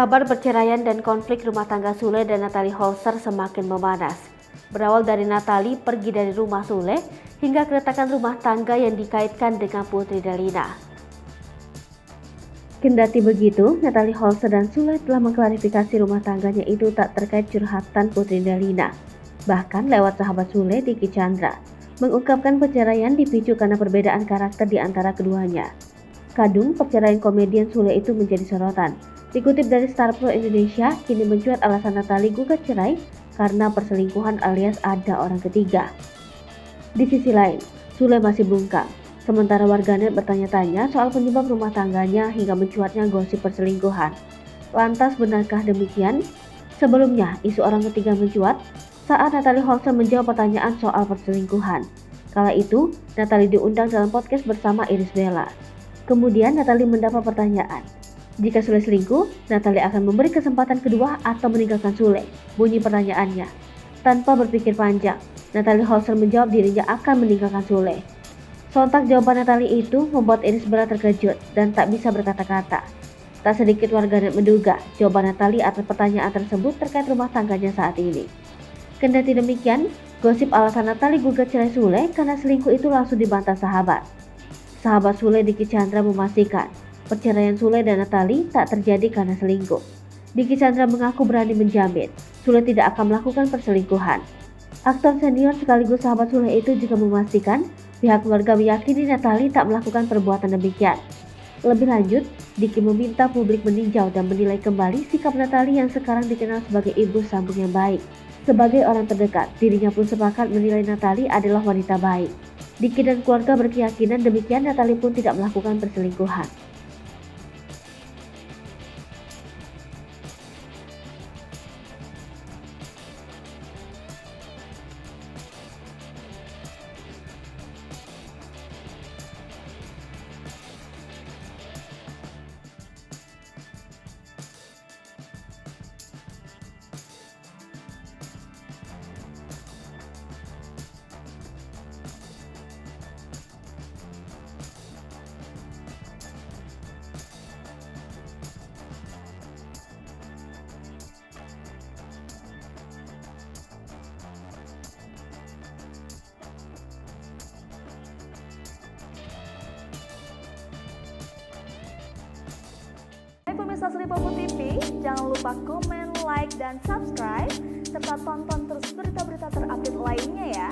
Kabar perceraian dan konflik rumah tangga Sule dan Natalie Holzer semakin memanas. Berawal dari Natalie pergi dari rumah Sule hingga keretakan rumah tangga yang dikaitkan dengan Putri Delina. Kendati begitu, Natalie Holzer dan Sule telah mengklarifikasi rumah tangganya itu tak terkait curhatan Putri Delina. Bahkan lewat sahabat Sule, Dicky Chandra, mengungkapkan perceraian dipicu karena perbedaan karakter di antara keduanya. Kadung perceraian komedian Sule itu menjadi sorotan. Dikutip dari Star Pro Indonesia, kini mencuat alasan Natalie gugat cerai karena perselingkuhan alias ada orang ketiga. Di sisi lain, Sule masih bungkam. Sementara warganet bertanya-tanya soal penyebab rumah tangganya hingga mencuatnya gosip perselingkuhan. Lantas benarkah demikian? Sebelumnya, isu orang ketiga mencuat saat Natalie Holzer menjawab pertanyaan soal perselingkuhan. Kala itu, Natalie diundang dalam podcast bersama Irish Bella. Kemudian Natalie mendapat pertanyaan, jika Sule selingkuh, Natalie akan memberi kesempatan kedua atau meninggalkan Sule? Bunyi pertanyaannya. Tanpa berpikir panjang, Natalie Holzer menjawab dirinya akan meninggalkan Sule. Sontak jawaban Natalie itu membuat Irish Bella terkejut dan tak bisa berkata-kata. Tak sedikit warganet menduga jawaban Natalie atas pertanyaan tersebut terkait rumah tangganya saat ini. Kendati demikian, gosip alasan Natalie gugat cerai Sule karena selingkuh itu langsung dibantah sahabat. Sahabat Sule, Dicky Chandra, memastikan perceraian Sule dan Natalie tak terjadi karena selingkuh. Dicky Chandra mengaku berani menjamin Sule tidak akan melakukan perselingkuhan. Aktor senior sekaligus sahabat Sule itu juga memastikan pihak keluarga meyakini Natalie tak melakukan perbuatan demikian. Lebih lanjut, Dicky meminta publik meninjau dan menilai kembali sikap Natalie yang sekarang dikenal sebagai ibu sambung yang baik. Sebagai orang terdekat, dirinya pun sepakat menilai Natalie adalah wanita baik. Dicky dan keluarga berkeyakinan demikian Natalie pun tidak melakukan perselingkuhan. Hai pemirsa Sri Popo TV, jangan lupa komen, like, dan subscribe, serta tonton